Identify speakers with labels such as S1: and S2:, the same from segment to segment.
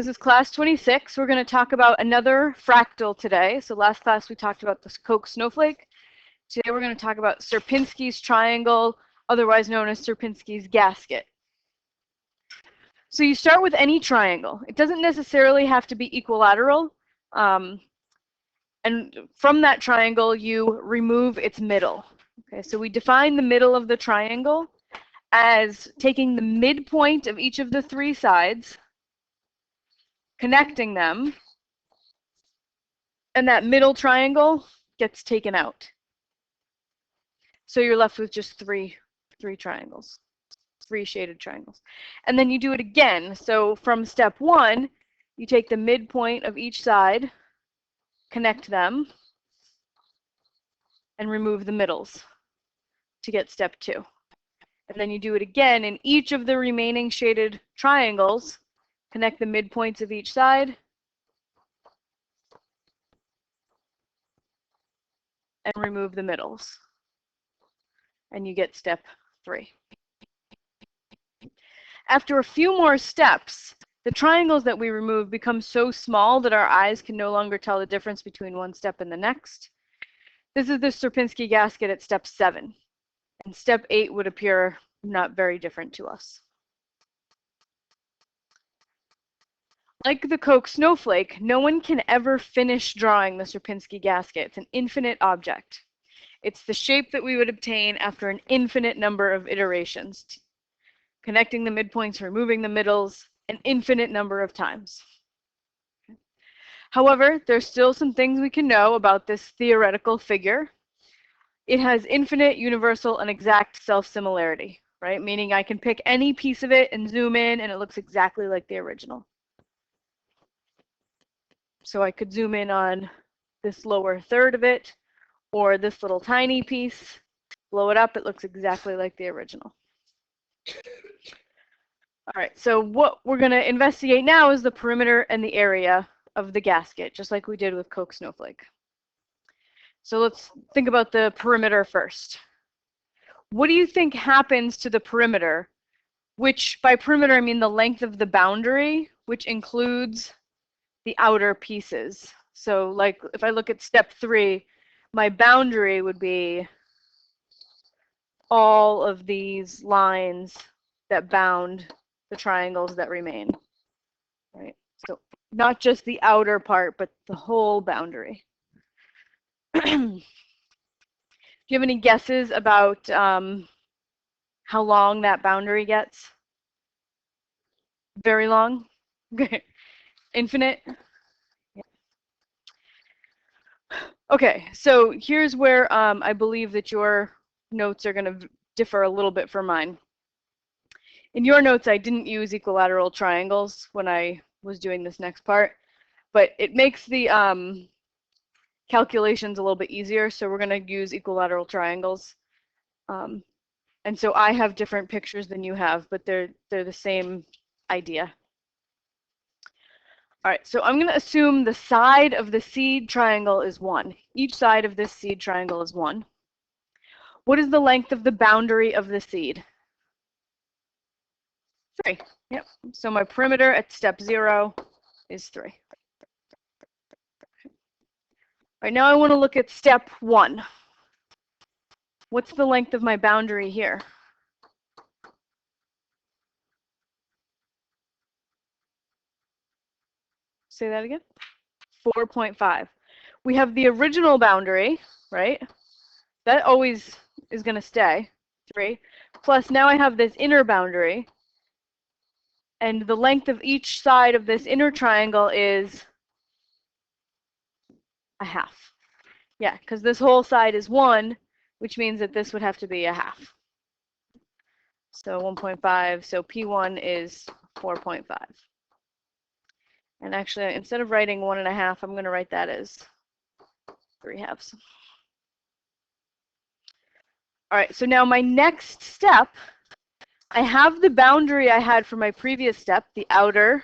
S1: This is class 26. We're going to talk about another fractal today. So last class we talked about the Koch snowflake. Today we're going to talk about Sierpinski's triangle, otherwise known as Sierpinski's gasket. So you start with any triangle. It doesn't necessarily have to be equilateral. And from that triangle, you remove its middle. Okay, so we define the middle of the triangle as taking the midpoint of each of the three sides, connecting them, and that middle triangle gets taken out. So you're left with just three triangles, three shaded triangles. And then you do it again. So from step 1, you take the midpoint of each side, connect them, and remove the middles to get step 2. And then you do it again in each of the remaining shaded triangles, connect the midpoints of each side, and remove the middles. And you get step 3. After a few more steps, the triangles that we remove become so small that our eyes can no longer tell the difference between one step and the next. This is the Sierpinski gasket at step 7. And step 8 would appear not very different to us. Like the Koch snowflake, no one can ever finish drawing the Sierpinski gasket. It's an infinite object. It's the shape that we would obtain after an infinite number of iterations, connecting the midpoints, removing the middles, an infinite number of times. However, there's still some things we can know about this theoretical figure. It has infinite, universal, and exact self-similarity, right? Meaning I can pick any piece of it and zoom in, and it looks exactly like the original. So I could zoom in on this lower third of it, or this little tiny piece, blow it up, it looks exactly like the original. All right, so what we're going to investigate now is the perimeter and the area of the gasket, just like we did with Koch snowflake. So let's think about the perimeter first. What do you think happens to the perimeter, which by perimeter I mean the length of the boundary, which includes the outer pieces? So like if I look at step 3, my boundary would be all of these lines that bound the triangles that remain, right? So not just the outer part, but the whole boundary. Do you have any guesses about how long that boundary gets? Very long? Okay. Infinite? Yeah. Okay, so here's where I believe that your notes are going to differ a little bit from mine. In your notes, I didn't use equilateral triangles when I was doing this next part, but it makes the calculations a little bit easier, so we're going to use equilateral triangles. And so I have different pictures than you have, but they're the same idea. All right, so I'm going to assume the side of the seed triangle is 1. Each side of this seed triangle is 1. What is the length of the boundary of the seed? 3. Yep. So my perimeter at step 0 is 3. All right, now I want to look at step 1. What's the length of my boundary here? Say that again. 4.5. We have the original boundary, right? That always is going to stay, 3. Plus now I have this inner boundary. And the length of each side of this inner triangle is 1/2. Yeah, because this whole side is 1, which means that this would have to be 1/2. So 1.5, so P1 is 4.5. And actually, instead of writing 1.5, I'm going to write that as 3/2. All right, so now my next step, I have the boundary I had for my previous step, the outer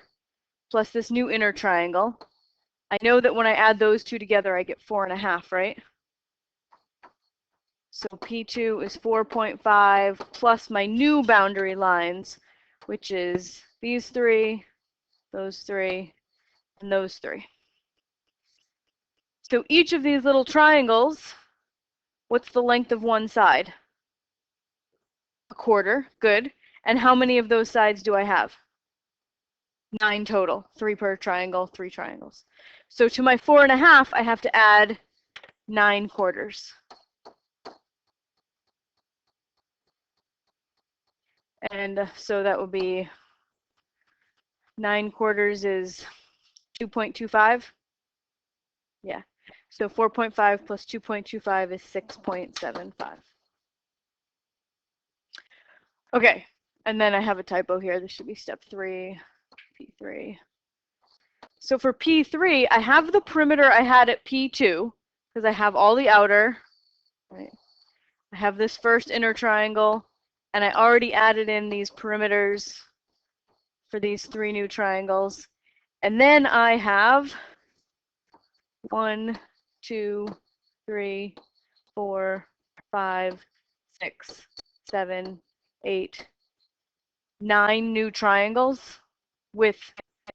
S1: plus this new inner triangle. I know that when I add those two together, I get 4.5, right? So P2 is 4.5 plus my new boundary lines, which is these 3 those three, and those three. So each of these little triangles, what's the length of one side? A quarter, good. And how many of those sides do I have? 9 total, 3 per triangle, 3 triangles. So to my 4.5, I have to add 9 quarters. And so that would be 9 quarters is 2.25. Yeah. So 4.5 plus 2.25 is 6.75. Okay. And then I have a typo here. This should be step 3, P3. So for P3, I have the perimeter I had at P2 because I have all the outer. Right. I have this first inner triangle, and I already added in these perimeters for these 3 new triangles. And then I have 1, 2, 3, 4, 5, 6, 7, 8, 9 new triangles with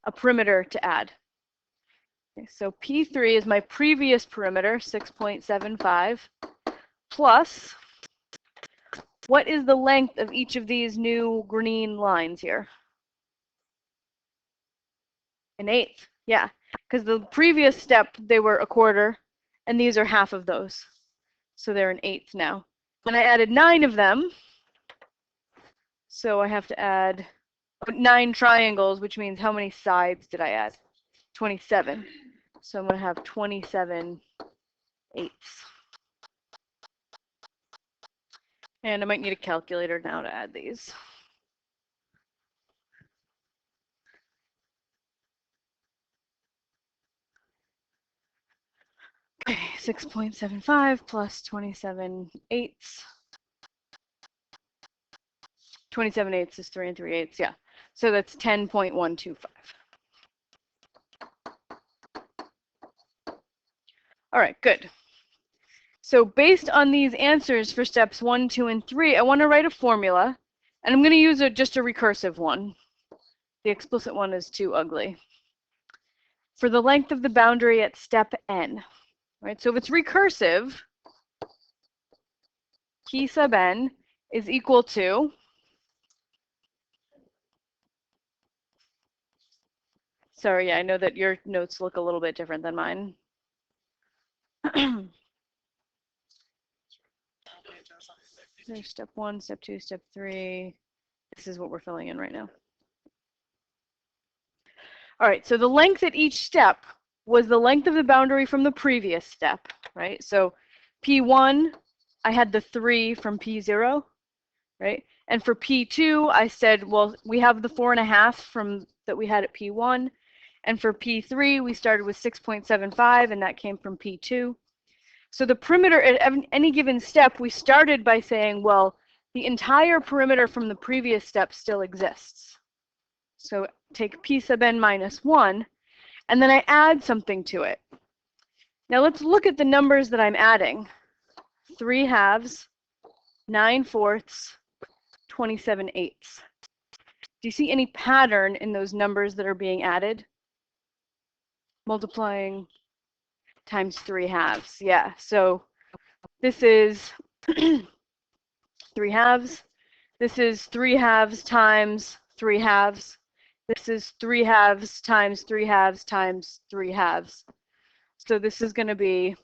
S1: a perimeter to add. Okay, so P3 is my previous perimeter, 6.75, plus what is the length of each of these new green lines here? 1/8, yeah, because the previous step they were a quarter, and these are half of those, so they're 1/8 now. And I added 9 of them, so I have to add 9 triangles, which means how many sides did I add? 27. So I'm going to have 27/8. And I might need a calculator now to add these. Okay, 6.75 plus 27/8. 27/8 is 3 3/8, yeah. So that's 10.125. All right, good. So based on these answers for steps 1, 2, and 3, I want to write a formula, and I'm going to use just a recursive one. The explicit one is too ugly. For the length of the boundary at step n, right? So if it's recursive, P sub n is equal to sorry, yeah, I know that your notes look a little bit different than mine. There's step 1, step 2, step 3. This is what we're filling in right now. All right, so the length at each step was the length of the boundary from the previous step, right? So P1, I had the 3 from P0, right? And for P2, I said, well, we have the 4.5 from that we had at P1. And for P3, we started with 6.75, and that came from P2. So the perimeter at any given step, we started by saying, well, the entire perimeter from the previous step still exists. So take P sub n minus 1, and then I add something to it. Now let's look at the numbers that I'm adding. 3/2, 9/4, 27/8. Do you see any pattern in those numbers that are being added? Multiplying times 3/2, yeah. So this is 3/2. This is 3/2 times 3/2. This is 3/2 times 3/2 times 3/2. So this is going to be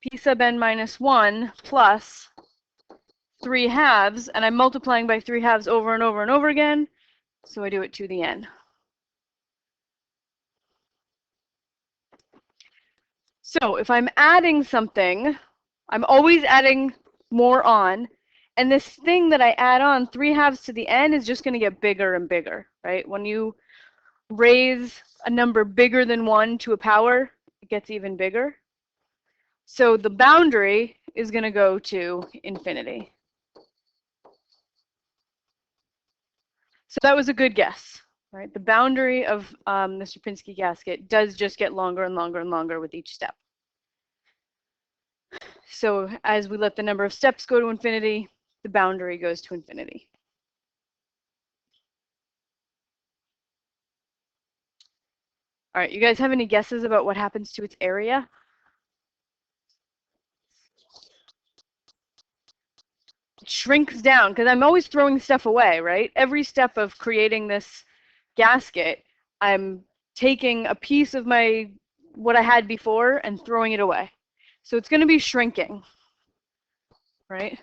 S1: P sub n minus 1 plus 3/2, and I'm multiplying by 3/2 over and over and over again, so I do it to the n. So if I'm adding something, I'm always adding more on, and this thing that I add on, 3/2 to the n, is just going to get bigger and bigger, right? When you raise a number bigger than 1 to a power, it gets even bigger. So the boundary is going to go to infinity. So that was a good guess, right? The boundary of the Sierpinski gasket does just get longer and longer and longer with each step. So as we let the number of steps go to infinity, the boundary goes to infinity. All right, you guys have any guesses about what happens to its area? It shrinks down because I'm always throwing stuff away, right? Every step of creating this gasket, I'm taking a piece of what I had before and throwing it away. So it's going to be shrinking, right?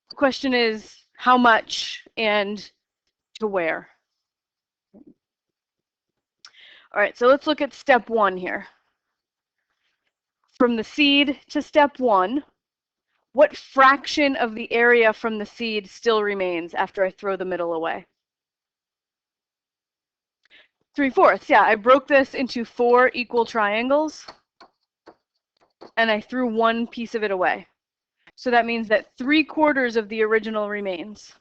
S1: The question is how much and to where. All right, so let's look at step 1 here. From the seed to step 1, what fraction of the area from the seed still remains after I throw the middle away? 3/4, yeah. I broke this into 4 equal triangles, and I threw one piece of it away. So that means that 3/4 of the original remains.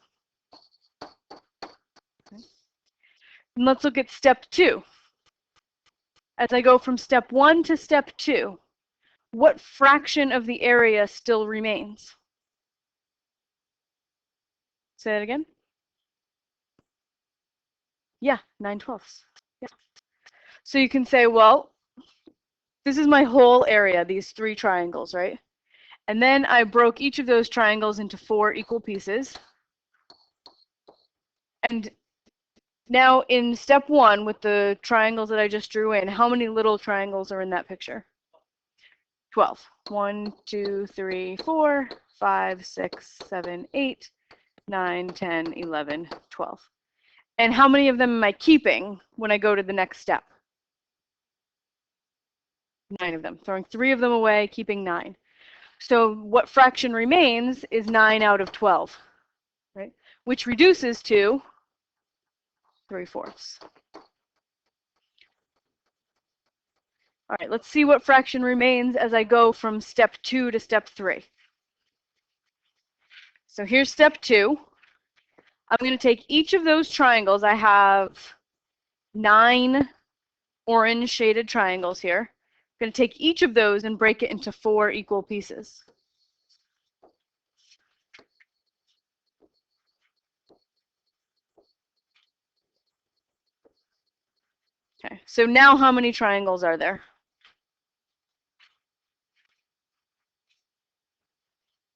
S1: And let's look at step 2. As I go from step 1 to step 2, what fraction of the area still remains? Say that again. Yeah, 9/12. Yeah. So you can say, well, this is my whole area, these 3 triangles, right? And then I broke each of those triangles into 4 equal pieces. And now in step 1, with the triangles that I just drew in, how many little triangles are in that picture? 12. 1, 2, 3, 4, 5, 6, 7, 8, 9, 10, 11, 12. And how many of them am I keeping when I go to the next step? 9 of them. Throwing 3 of them away, keeping 9. So what fraction remains is 9 out of 12, right? Which reduces to 3/4. All right, let's see what fraction remains as I go from step 2 to step 3. So here's step 2. I'm going to take each of those triangles. I have 9 orange shaded triangles here. I'm going to take each of those and break it into 4 equal pieces. Okay, so now how many triangles are there?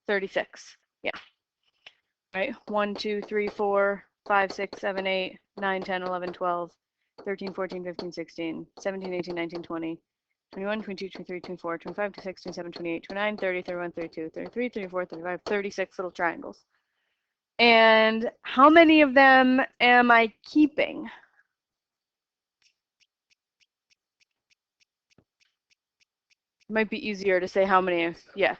S1: 36. Yeah. Right? 1, 2, 3, 4, 5, 6, 7, 8, 9, 10, 11, 12, 13, 14, 15, 16, 17, 18, 19, 20, 21, 22, 23, 24, 25, 26, 27, 28, 29, 30, 31, 32, 33, 34, 35, 36 little triangles. And how many of them am I keeping? It might be easier to say how many. Yeah.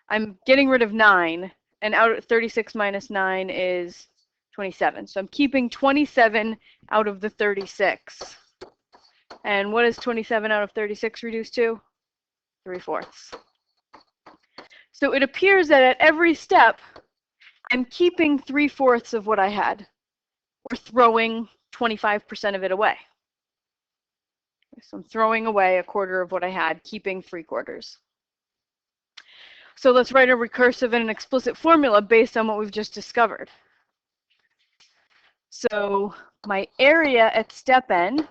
S1: I'm getting rid of 9, and out of 36 minus 9 is 27. So I'm keeping 27 out of the 36. And what is 27 out of 36 reduced to? 3/4. So it appears that at every step, I'm keeping 3/4 of what I had, or throwing 25% of it away. So I'm throwing away 1/4 of what I had, keeping 3/4. So let's write a recursive and an explicit formula based on what we've just discovered. So my area at step n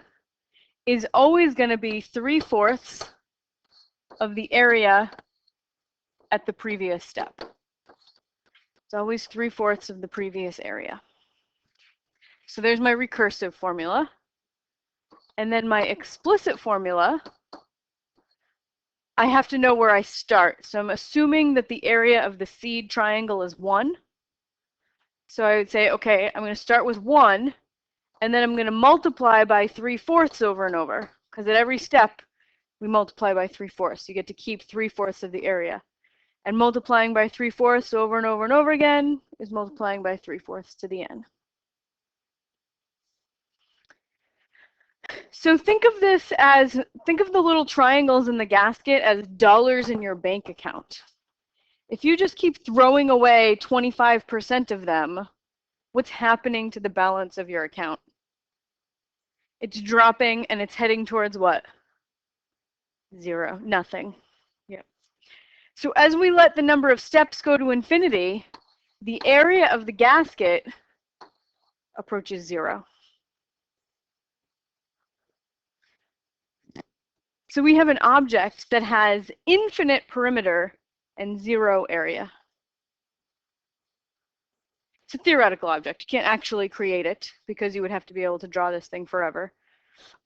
S1: is always going to be 3/4 of the area at the previous step. It's always 3/4 of the previous area. So there's my recursive formula. And then my explicit formula, I have to know where I start. So I'm assuming that the area of the seed triangle is 1. So I would say, okay, I'm going to start with 1, and then I'm going to multiply by 3/4 over and over, because at every step, we multiply by 3/4. You get to keep 3/4 of the area. And multiplying by 3/4 over and over and over again is multiplying by 3/4 to the n. So think of the little triangles in the gasket as dollars in your bank account. If you just keep throwing away 25% of them, what's happening to the balance of your account? It's dropping, and it's heading towards what? 0, nothing. Yeah. So as we let the number of steps go to infinity, the area of the gasket approaches 0. So we have an object that has infinite perimeter and 0 area. It's a theoretical object. You can't actually create it because you would have to be able to draw this thing forever.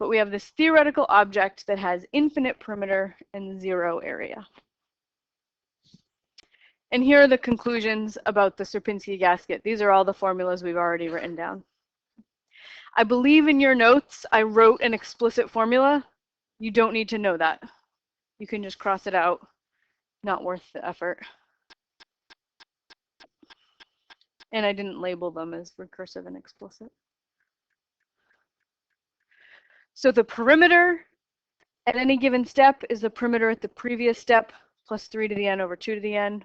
S1: But we have this theoretical object that has infinite perimeter and 0 area. And here are the conclusions about the Sierpinski gasket. These are all the formulas we've already written down. I believe in your notes I wrote an explicit formula. You don't need to know that. You can just cross it out. Not worth the effort. And I didn't label them as recursive and explicit. So the perimeter at any given step is the perimeter at the previous step plus 3 to the n over 2 to the n.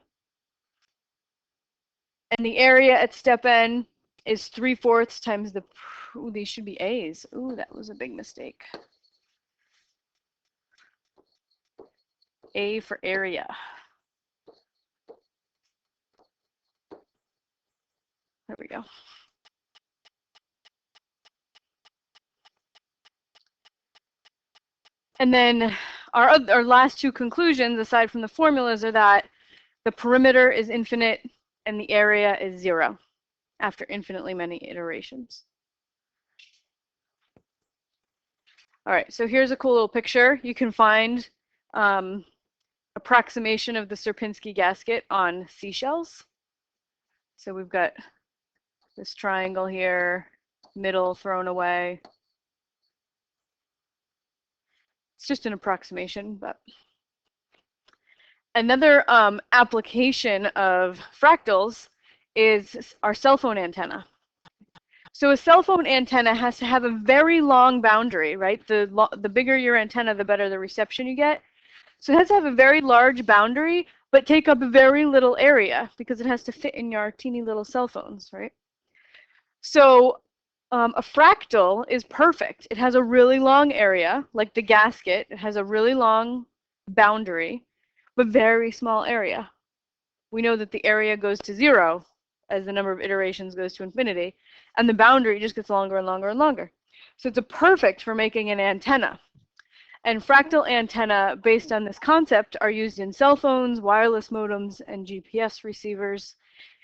S1: And the area at step n is 3/4 times the, ooh, these should be a's. Ooh, that was a big mistake. A for area. There we go. And then our last two conclusions, aside from the formulas, are that the perimeter is infinite and the area is 0 after infinitely many iterations. All right, so here's a cool little picture. You can find approximation of the Sierpinski gasket on Seashells. So we've got this triangle here, middle thrown away. It's just an approximation, but another application of fractals is our cell phone antenna. So a cell phone antenna has to have a very long boundary, right? The bigger your antenna, the better the reception you get. So it has to have a very large boundary, but take up very little area because it has to fit in your teeny little cell phones, right? So a fractal is perfect. It has a really long area, like the gasket. It has a really long boundary, but very small area. We know that the area goes to 0 as the number of iterations goes to infinity, and the boundary just gets longer and longer and longer. So it's perfect for making an antenna. And fractal antenna, based on this concept, are used in cell phones, wireless modems, and GPS receivers.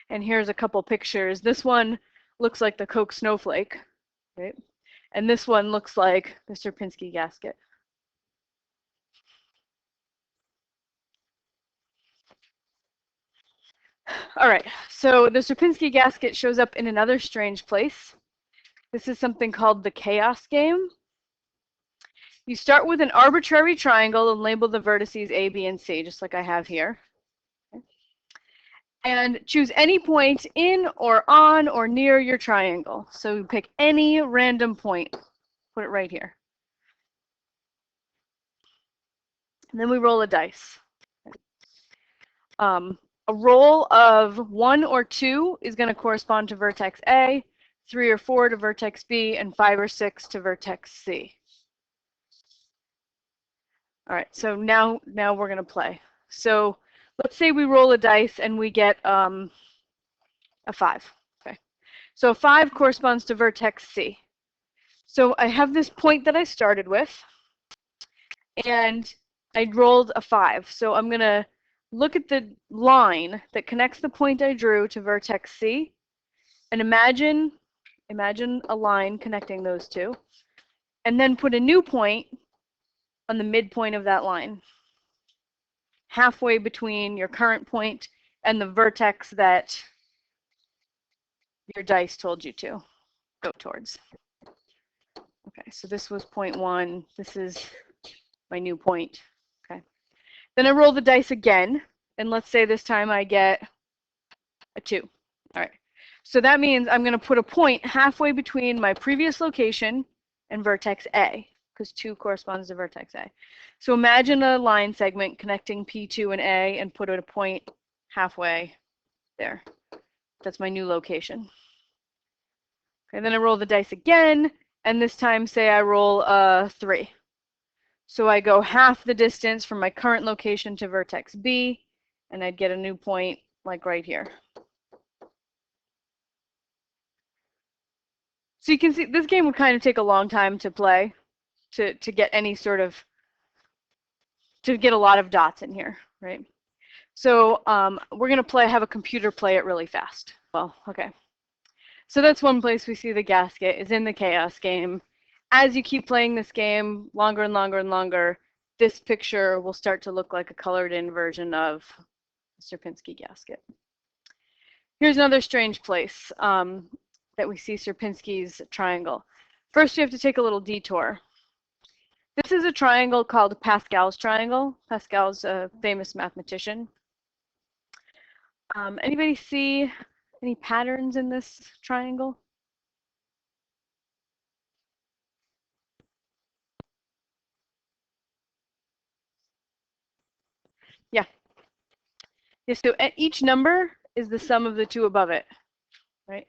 S1: And here's a couple pictures. This one looks like the Coke snowflake, right? And this one looks like the Sierpinski gasket. All right, so the Sierpinski gasket shows up in another strange place. This is something called the chaos game. You start with an arbitrary triangle and label the vertices A, B, and C, just like I have here. Okay. And choose any point in or on or near your triangle. So pick any random point, put it right here. And then we roll a dice. A roll of 1 or 2 is going to correspond to vertex A, 3 or 4 to vertex B, and 5 or 6 to vertex C. All right, so now we're going to play. So let's say we roll a dice and we get a 5. Okay, so 5 corresponds to vertex C. So I have this point that I started with, and I rolled a 5. So I'm going to look at the line that connects the point I drew to vertex C, and imagine a line connecting those two, and then put a new point on the midpoint of that line, halfway between your current point and the vertex that your dice told you to go towards. Okay, so this was point 1. This is my new point. Okay. Then I roll the dice again, and let's say this time I get a 2. All right. So that means I'm going to put a point halfway between my previous location and vertex A, because 2 corresponds to vertex A. So imagine a line segment connecting P2 and A and put a point halfway there. That's my new location. Okay, then I roll the dice again, and this time say I roll a 3. So I go half the distance from my current location to vertex B, and I'd get a new point like right here. So you can see this game would kind of take a long time to play to get any sort of to get a lot of dots in here, right? So we're going to have a computer play it really fast. Well, okay. So that's one place we see the gasket is in the chaos game. As you keep playing this game longer and longer and longer, this picture will start to look like a colored in version of the Sierpinski gasket. Here's another strange place that we see Sierpinski's triangle. First, you have to take a little detour. This is a triangle called Pascal's triangle. Pascal's a famous mathematician. Anybody see any patterns in this triangle? Yeah. Yeah, so each number is the sum of the two above it, right?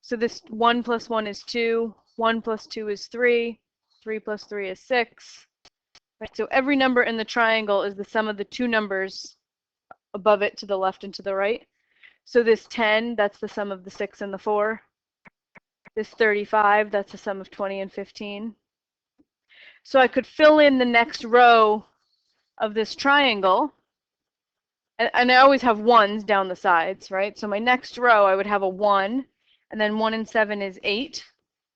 S1: So this 1 plus 1 is 2, 1 plus 2 is 3, 3 plus 3 is 6. Right? So every number in the triangle is the sum of the two numbers above it to the left and to the right. So this 10, that's the sum of the 6 and the 4. This 35, that's the sum of 20 and 15. So I could fill in the next row of this triangle, and I always have ones down the sides, right? So my next row, I would have a 1, and then 1 and 7 is 8.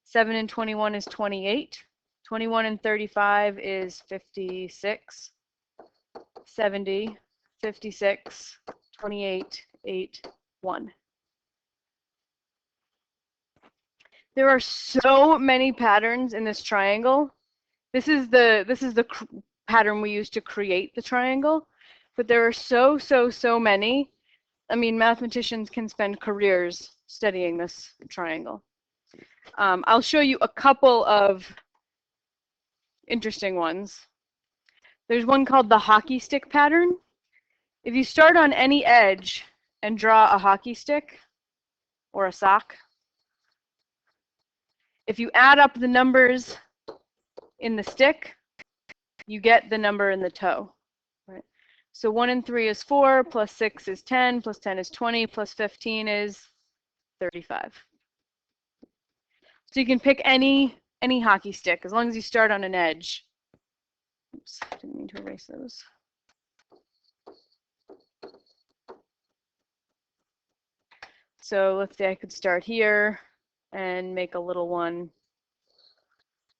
S1: 7 and 21 is 28. 21 and 35 is 56. 70, 56, 28, 8, 1. There are so many patterns in this triangle. This is the pattern we use to create the triangle, but there are so many. I mean, mathematicians can spend careers studying this triangle. I'll show you a couple of interesting ones. There's one called the hockey stick pattern. If you start on any edge and draw a hockey stick or a sock, if you add up the numbers in the stick, you get the number in the toe. Right? So 1 and 3 is 4, plus 6 is 10, plus 10 is 20, plus 15 is 35. So you can pick any hockey stick as long as you start on an edge. Oops, didn't mean to erase those. So let's say I could start here and make a little one.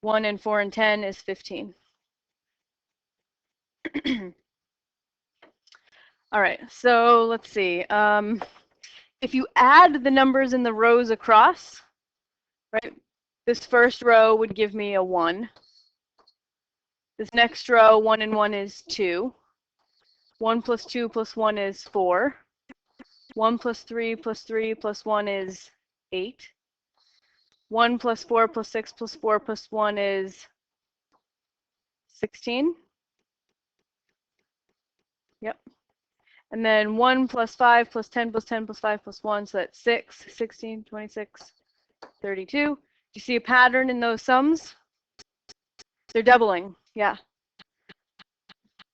S1: 1 and 4 and 10 is 15. All right, so let's see. If you add the numbers in the rows across, right, this first row would give me a 1. This next row, 1 and 1 is 2. 1 plus 2 plus 1 is 4. 1 plus 3 plus 3 plus 1 is 8. 1 plus 4 plus 6 plus 4 plus 1 is 16. Yep. And then 1 plus 5 plus 10 plus 10 plus 5 plus 1, so that's 6, 16, 26, 32. Do you see a pattern in those sums? They're doubling, yeah.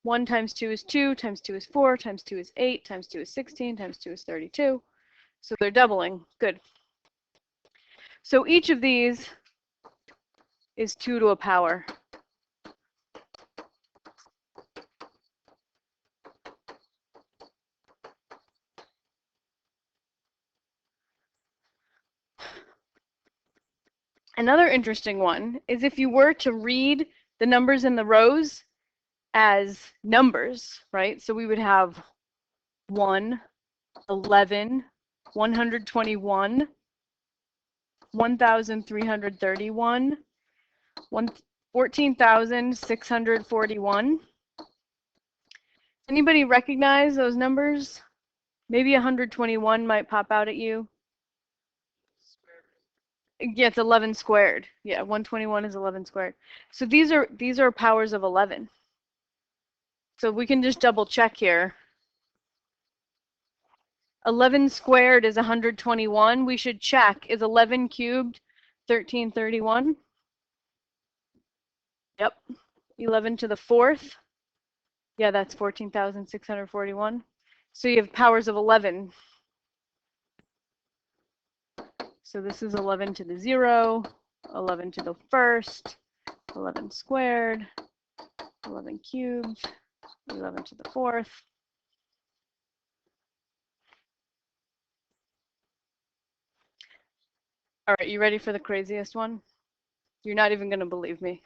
S1: 1 times 2 is 2, times 2 is 4, times 2 is 8, times 2 is 16, times 2 is 32. So they're doubling, good. So each of these is 2 to a power. Another interesting one is if you were to read the numbers in the rows as numbers, right? So we would have 1, 11, 121, 1,331, 14,641. Anybody recognize those numbers? Maybe 121 might pop out at you. Yeah, it's 11 squared. Yeah, 121 is 11 squared. So these are powers of 11. So we can just double check here. 11 squared is 121. We should check, is 11 cubed 1331? Yep. 11 to the 4th. Yeah, that's 14,641. So you have powers of 11. So this is 11 to the 0, 11 to the 1st, 11 squared, 11 cubed. 11 to the 4th. All right, you ready for the craziest one? You're not even going to believe me.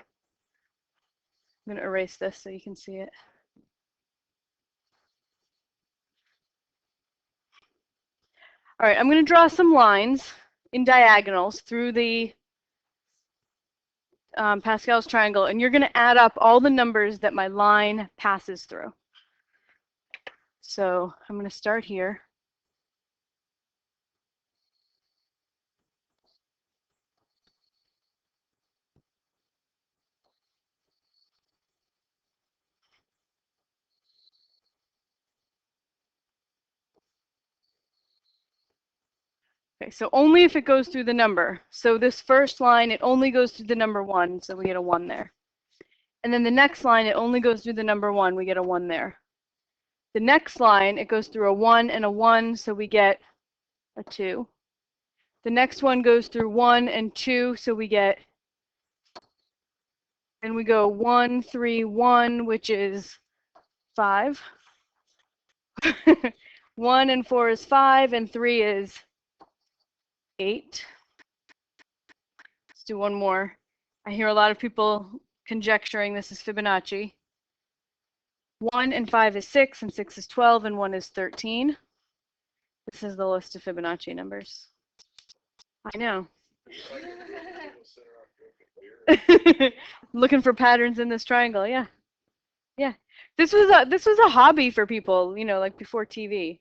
S1: I'm going to erase this so you can see it. All right, I'm going to draw some lines in diagonals through the Pascal's triangle, and you're going to add up all the numbers that my line passes through. So I'm going to start here. Okay, so only if it goes through the number. So this first line, it only goes through the number 1, so we get a 1 there. And then the next line, it only goes through the number 1, we get a 1 there. The next line, it goes through a 1 and a 1, so we get a 2. The next one goes through 1 and 2, so we get, and we go 1, 3, 1, which is 5. 1 and 4 is 5, and 3 is 8. Let's do one more. I hear a lot of people conjecturing this is Fibonacci. 1 and 5 is 6, and 6 is 12, and 1 is 13. This is the list of Fibonacci numbers. I know. Looking for patterns in this triangle, yeah. Yeah. This was a hobby for people, you know, like before TV.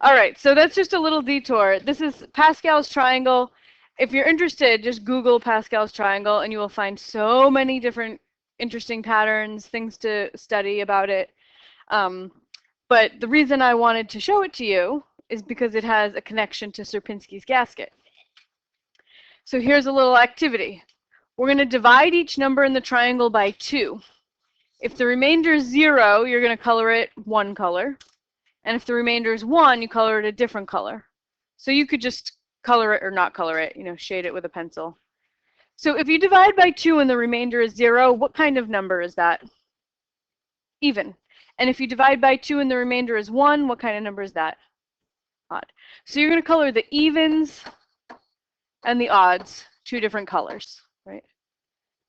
S1: All right, so that's just a little detour. This is Pascal's triangle. If you're interested, just Google Pascal's triangle and you will find so many different interesting patterns, things to study about it. But the reason I wanted to show it to you is because it has a connection to Sierpinski's gasket. So here's a little activity. We're going to divide each number in the triangle by 2. If the remainder is 0, you're going to color it one color. And if the remainder is 1, you color it a different color. So you could just color it or not color it, you know, shade it with a pencil. So if you divide by 2 and the remainder is 0, what kind of number is that? Even. And if you divide by 2 and the remainder is 1, what kind of number is that? Odd. So you're going to color the evens and the odds 2 different colors, right?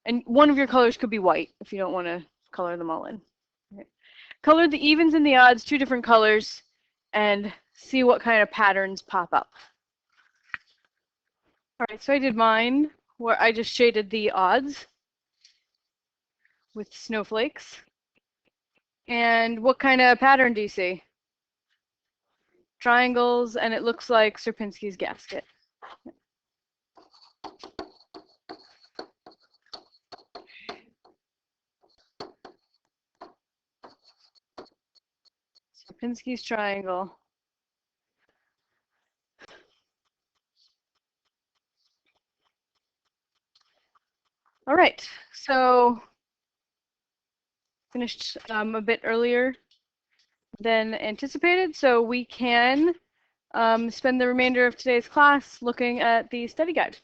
S1: And one of your colors could be white if you don't want to color them all in. Right? Color the evens and the odds 2 different colors and see what kind of patterns pop up. All right, so I did mine where I just shaded the odds with snowflakes. And what kind of pattern do you see? Triangles, and it looks like Sierpinski's gasket. Sierpinski's triangle. All right, so finished a bit earlier than anticipated, so we can spend the remainder of today's class looking at the study guide.